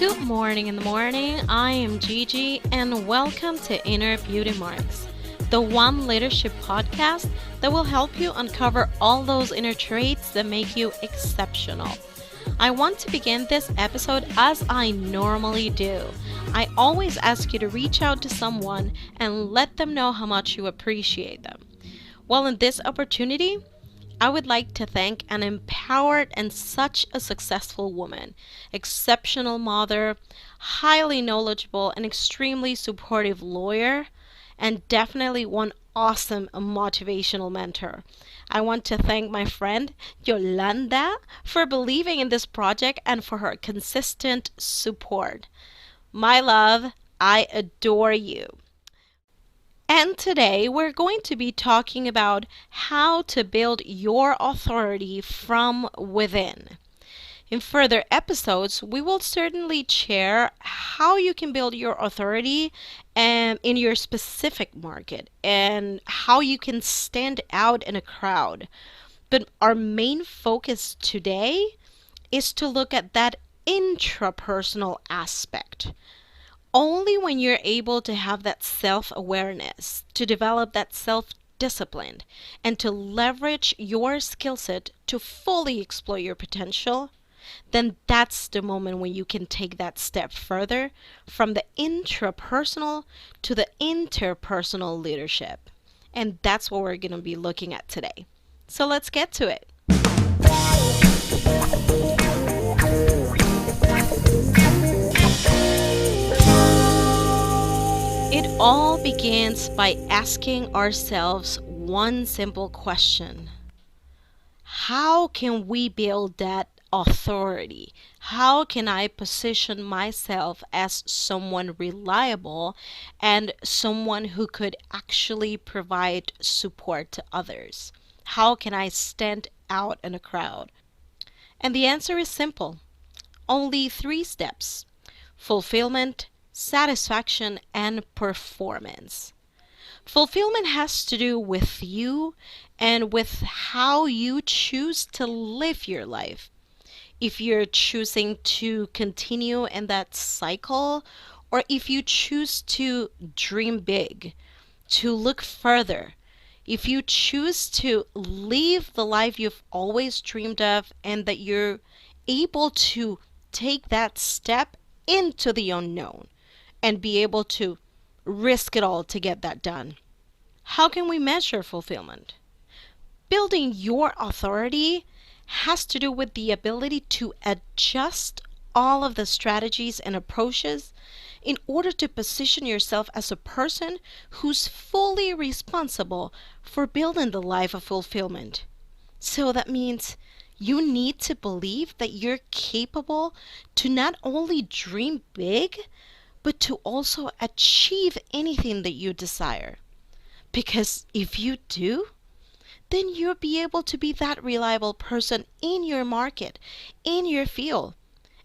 Good morning in the morning. I am Gigi and welcome to Inner Beauty Marks, the one leadership podcast that will help you uncover all those inner traits that make you exceptional. I want to begin this episode as I normally do. I always ask you to reach out to someone and let them know how much you appreciate them. Well, in this opportunity, I would like to thank an empowered and such a successful woman, exceptional mother, highly knowledgeable and extremely supportive lawyer, and definitely one awesome motivational mentor. I want to thank my friend Yolanda for believing in this project and for her consistent support. My love, I adore you. And today we're going to be talking about how to build your authority from within. In further episodes, we will certainly share how you can build your authority in your specific market and how you can stand out in a crowd. But our main focus today is to look at that intrapersonal aspect. Only when you're able to have that self-awareness, to develop that self-discipline, and to leverage your skill set to fully explore your potential, then that's the moment when you can take that step further from the intrapersonal to the interpersonal leadership. And that's what we're going to be looking at today. So let's get to it. It all begins by asking ourselves one simple question. How can we build that authority? How can I position myself as someone reliable and someone who could actually provide support to others? How can I stand out in a crowd? And the answer is simple. Only 3 steps: fulfillment, satisfaction, and performance. Fulfillment has to do with you and with how you choose to live your life. If you're choosing to continue in that cycle, or if you choose to dream big, to look further, if you choose to live the life you've always dreamed of and that you're able to take that step into the unknown and be able to risk it all to get that done. How can we measure fulfillment? Building your authority has to do with the ability to adjust all of the strategies and approaches in order to position yourself as a person who's fully responsible for building the life of fulfillment. So that means you need to believe that you're capable to not only dream big, but to also achieve anything that you desire. Because if you do, then you'll be able to be that reliable person in your market, in your field,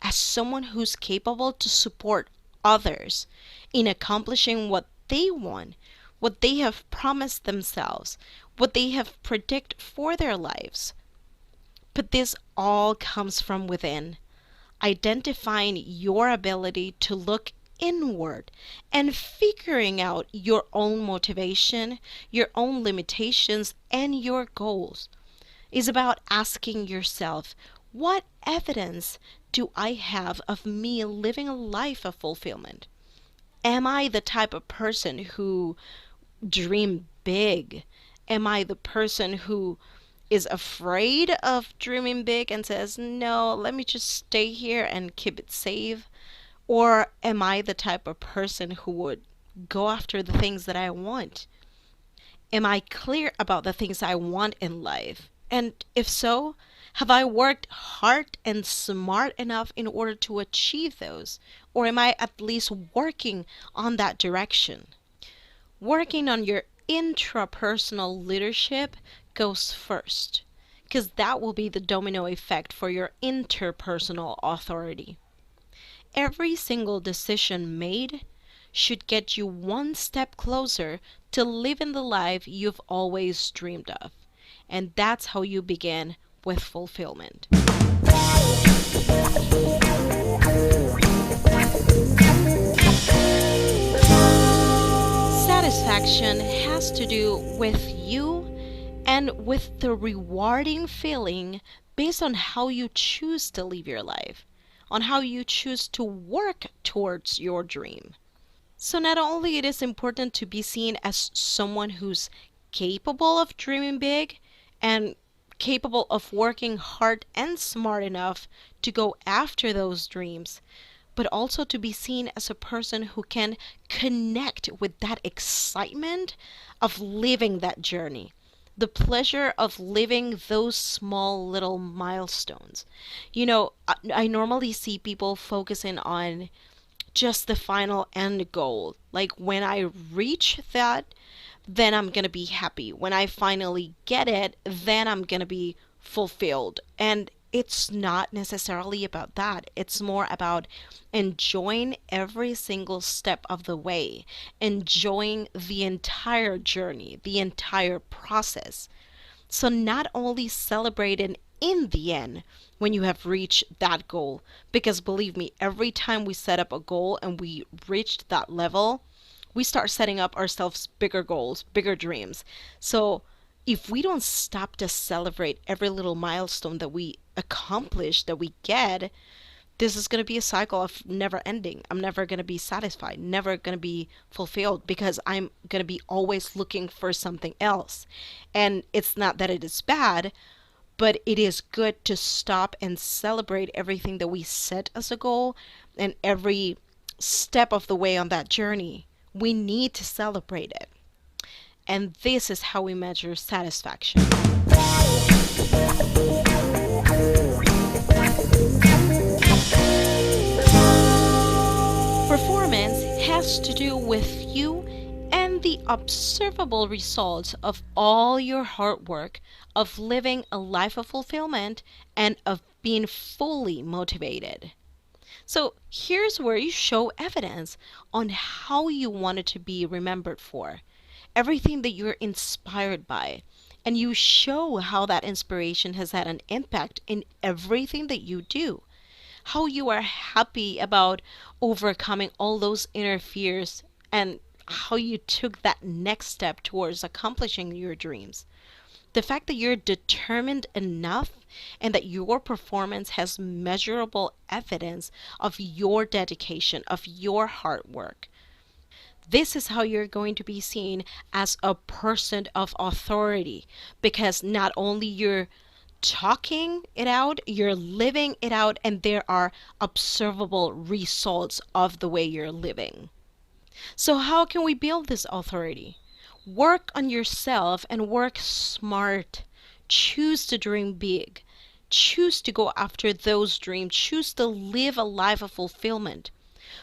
as someone who's capable to support others in accomplishing what they want, what they have promised themselves, what they have predicted for their lives. But this all comes from within, identifying your ability to look inward and figuring out your own motivation, your own limitations, and your goals is about asking yourself, what evidence do I have of me living a life of fulfillment? Am I the type of person who dream big? Am I the person who is afraid of dreaming big and says, no, let me just stay here and keep it safe? Or am I the type of person who would go after the things that I want? Am I clear about the things I want in life? And if so, have I worked hard and smart enough in order to achieve those? Or am I at least working on that direction? Working on your intrapersonal leadership goes first, because that will be the domino effect for your interpersonal authority. Every single decision made should get you one step closer to living the life you've always dreamed of. And that's how you begin with fulfillment. Satisfaction has to do with you and with the rewarding feeling based on how you choose to live your life, on how you choose to work towards your dream. So not only it is important to be seen as someone who's capable of dreaming big and capable of working hard and smart enough to go after those dreams, but also to be seen as a person who can connect with that excitement of living that journey. The pleasure of living those small little milestones. I normally see people focusing on just the final end goal. Like when I reach that, then I'm going to be happy. When I finally get it, then I'm going to be fulfilled. And it's not necessarily about that. It's more about enjoying every single step of the way, enjoying the entire journey, the entire process. So not only celebrating in the end when you have reached that goal, because believe me, every time we set up a goal and we reached that level, we start setting up ourselves bigger goals, bigger dreams. So if we don't stop to celebrate every little milestone that we accomplish, that we get, this is going to be a cycle of never ending. I'm never going to be satisfied, never going to be fulfilled because I'm going to be always looking for something else. And it's not that it is bad, but it is good to stop and celebrate everything that we set as a goal and every step of the way on that journey. We need to celebrate it. And this is how we measure satisfaction. Performance has to do with you and the observable results of all your hard work, of living a life of fulfillment, and of being fully motivated. So here's where you show evidence on how you wanted to be remembered for, everything that you're inspired by, and you show how that inspiration has had an impact in everything that you do, how you are happy about overcoming all those inner fears and how you took that next step towards accomplishing your dreams. The fact that you're determined enough and that your performance has measurable evidence of your dedication, of your hard work. This is how you're going to be seen as a person of authority because not only you're talking it out, you're living it out, and there are observable results of the way you're living. So, how can we build this authority? Work on yourself and work smart. Choose to dream big. Choose to go after those dreams. Choose to live a life of fulfillment.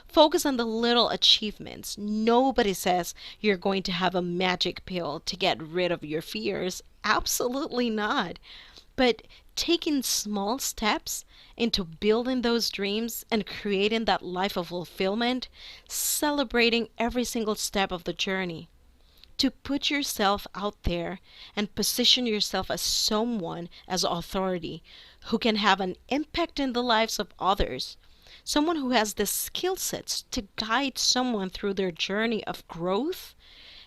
Focus on the little achievements. Nobody says you're going to have a magic pill to get rid of your fears. Absolutely not. But taking small steps into building those dreams and creating that life of fulfillment, celebrating every single step of the journey. To put yourself out there and position yourself as someone as authority who can have an impact in the lives of others. Someone who has the skill sets to guide someone through their journey of growth,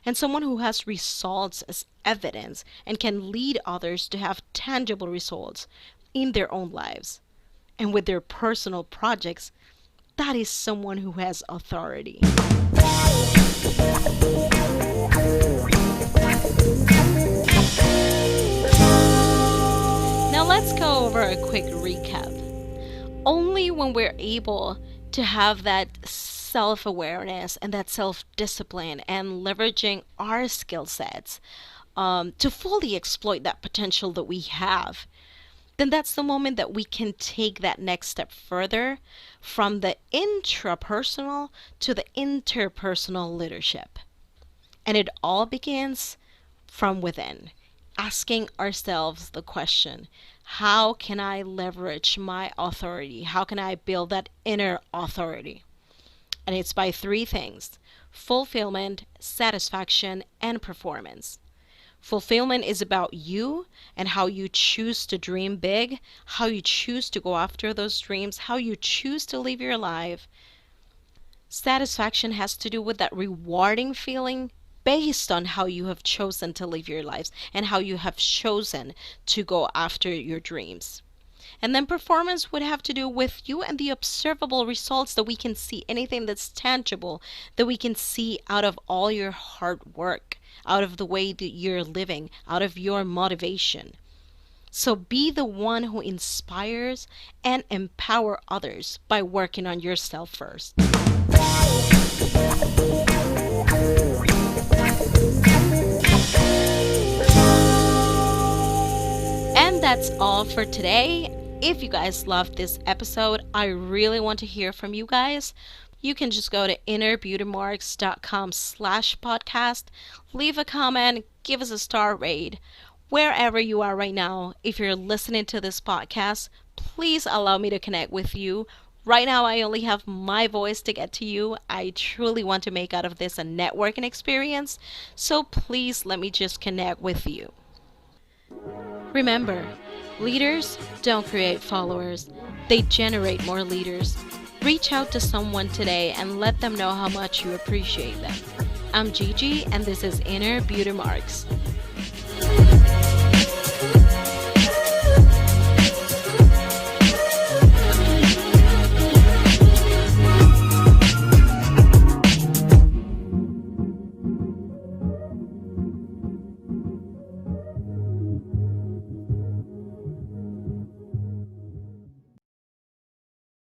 and someone who has results as evidence and can lead others to have tangible results in their own lives and with their personal projects. That is someone who has authority. Now let's go over a quick recap. Only when we're able to have that self awareness and that self discipline and leveraging our skill sets to fully exploit that potential that we have, then that's the moment that we can take that next step further from the intrapersonal to the interpersonal leadership. And it all begins from within, asking ourselves the question, how can I leverage my authority? How can I build that inner authority? And it's by three things: fulfillment, satisfaction, and performance. Fulfillment is about you and how you choose to dream big, how you choose to go after those dreams, how you choose to live your life. Satisfaction has to do with that rewarding feeling based on how you have chosen to live your lives and how you have chosen to go after your dreams. And then performance would have to do with you and the observable results that we can see, anything that's tangible that we can see out of all your hard work, out of the way that you're living, out of your motivation. So be the one who inspires and empower others by working on yourself first. And that's all for today. If you guys loved this episode, I really want to hear from you guys. You can just go to innerbeautymarks.com/podcast, leave a comment, give us a star rate. Wherever you are right now, if you're listening to this podcast, please allow me to connect with you. Right now, I only have my voice to get to you. I truly want to make out of this a networking experience, so please let me just connect with you. Remember, leaders don't create followers, they generate more leaders. Reach out to someone today and let them know how much you appreciate them. I'm Gigi, and this is Inner Beauty Marks.